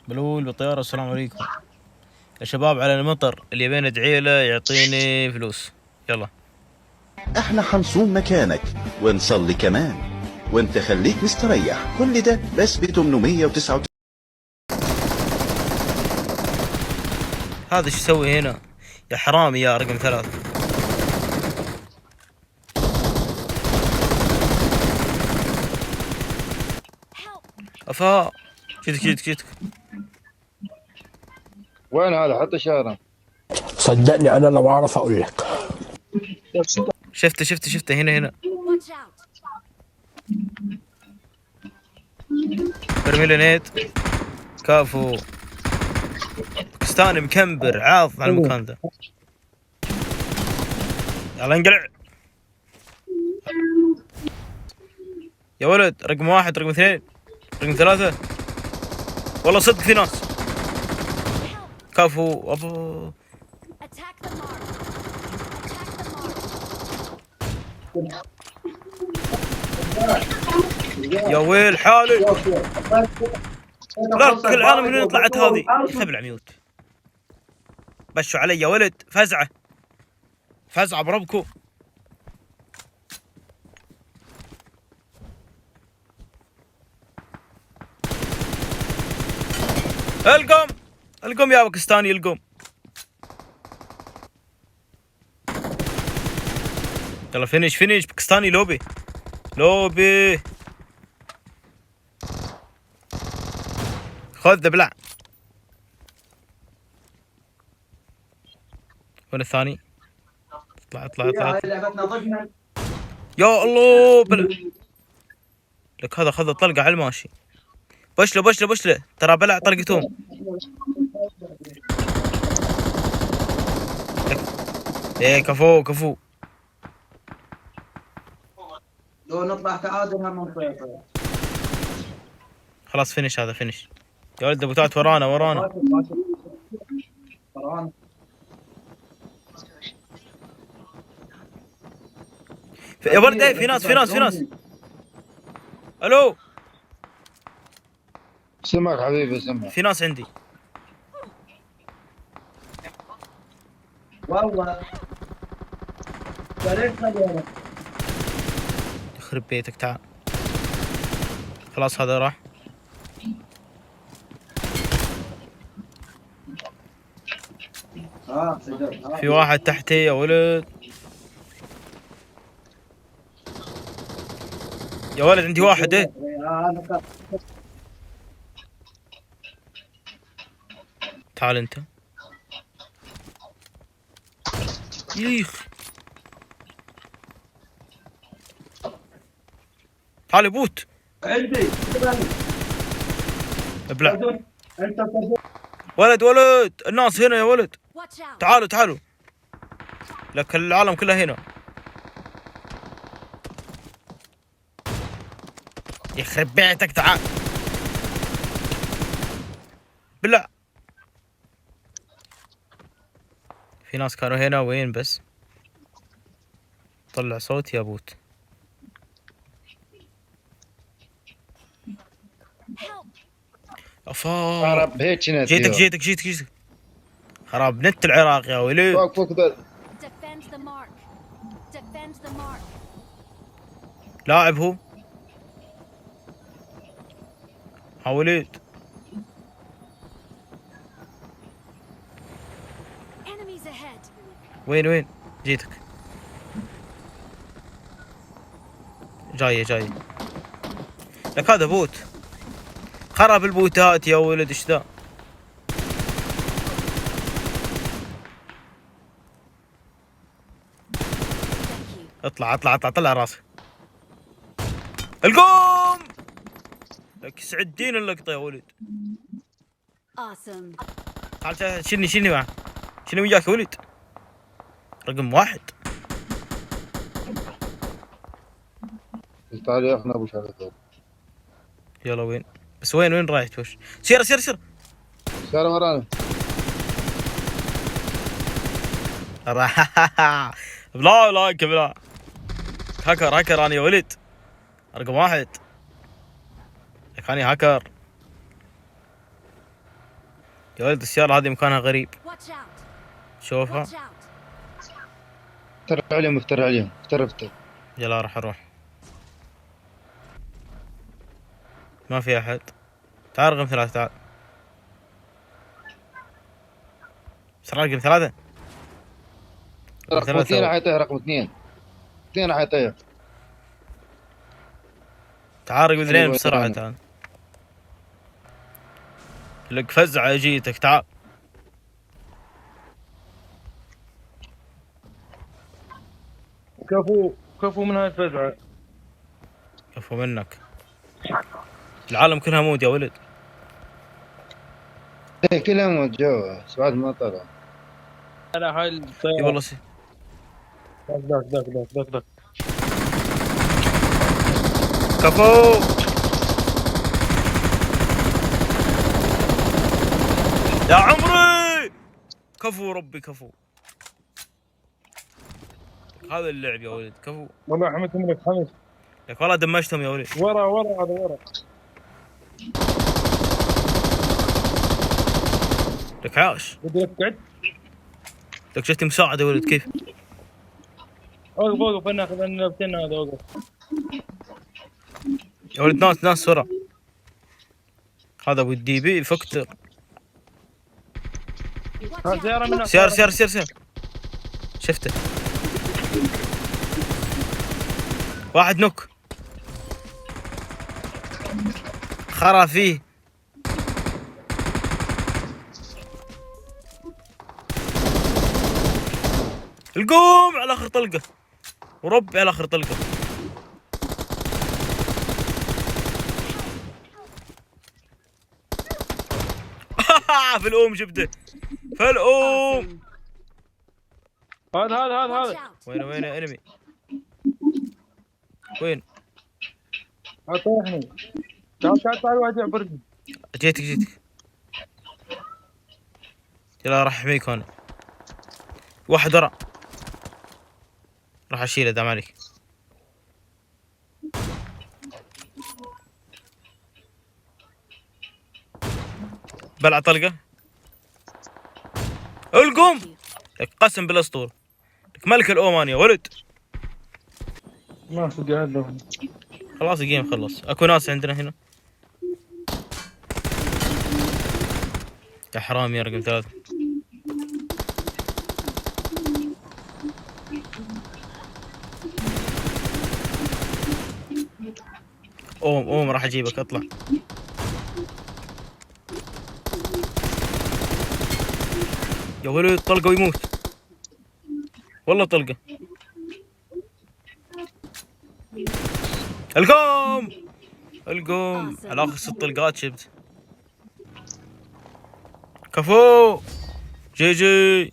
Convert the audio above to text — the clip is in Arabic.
بلول بالطيارة. السلام عليكم يا شباب، على المطر اللي يبين ادعي له يعطيني فلوس. يلا احنا حنصوم مكانك ونصلي كمان، وانت خليك مستريح. كل ده بس ب 899. هذا ايش يسوي هنا يا حرامي يا رقم 3؟ افا جيتك. وين هذا؟ حط اشاره. صدقني انا لو اعرف اقول لك. شفته هنا. برميل نيت كافو. باكستاني مكمبر عاض على المكان ذا. يلا انقلع يا ولد. رقم 1، رقم 2، رقم 3. والله صدق في ناس. كافو ابو. يا ويل حالي. لا كل العالم من وين طلعت هذه؟ خذ العميوت. بشوا علي يا ولد. فزعة بربكو. القم يا باكستاني القم. يلا فينيش باكستاني لوبي. خذ ذبلع. وين الثاني؟ اطلع. يا الله بلع لك. هذا خذ الطلقة على الماشي. بشله ترى بلع طلقتهم. ايه كفو. لو نطلع تعادل هم نطير. خلاص فينيش. هذا فينيش يا ولد. بوتات ورانا. يا ولد ايه، في ناس. الو سمعك حبيبي سمعك. في ناس عندي والله. يخرب بيتك. تعال خلاص هذا راح. في واحد تحتي يا ولد. يا ولد عندي واحد. ايه تعال انت. يخ تعال يا بوت. عندي ابلع ولد. الناس هنا يا ولد. تعالوا لك العالم كله هنا. يخرب بيتك. تعال بلع. في ناس كانوا هنا. وين بس؟ طلع صوت يا بوت. افا خرب هيك نت. جيتك. خراب نت العراق يا ولد. فوق ذا. لاعب هو. ها ولد. وين جيتك. جاي لك. هذا بوت خرب البوتات يا ولد. ايش ذا؟ اطلع طلع راسك. القوم لك يسعد دين اللقطه يا ولد. تعال شيلني معك. شيلني وياك يا ولد. رقم 1. تعال يا اخنا ابو شغله. يلا وين بس؟ وين رايح توش؟ سير سيارة ورانا. بلا هاكر انا يا ولد. رقم 1 لك. انا هاكر. يا ولد السيارة هذه مكانها غريب. Watch out! شوفها. Watch out! افتر عليهم افتر عليهم افتر. يلا راح اروح. ما في احد. تعال رقم 3 تعال. بسرعة رقم 3. رقم 2 راح يطير. رقم 2 راح يطير. تعال رقم 2 أيوة بسرعة تمام. تعال. لك فزعة جيتك تعال. كفو من هاي الفزعة. كفو منك. العالم كلها موت يا ولد. إيه كلهم موت جو بعد ما طلع. لا هاي اي الطيارة. والله دك. كفو. يا عمري كفو ربي كفو. هذا اللعب يا ولد كفو. والله حمدتهم لك حمد. لك والله دمجتهم يا ولد. ورا هذا ورا. لك عاش. بدي لك تقعد. لك جتني مساعدة يا ولد كيف؟ اوقف ناخذ النبتين هذا اوقف. يا ولد ناس ورا. هذا ابو الدي بي فكتر. Watch ها out! سيارة من سيارة شفته. واحد نوك. خرا فيه. القوم على اخر طلقة. وربي على اخر طلقة. في الأم جبته. في الأم. هذا. Watch out! وين انمي؟ وين؟ طيحني. تعال واحد يعبرني. جيتك. يلا راح احميك هنا. واحد ورا. راح اشيله دام عليك. بلع طلقة. القوم. لك قسم بالاسطول. لك ملك الاومان يا ولد. ما في قاعد له. خلاص الجيم خلص. اكو ناس عندنا هنا. يا حرام يا رقم 3. اوم راح اجيبك اطلع. يا ولد طلقة ويموت. والله طلقة. القوم على اخر 6 طلقات شبت. كفو. جي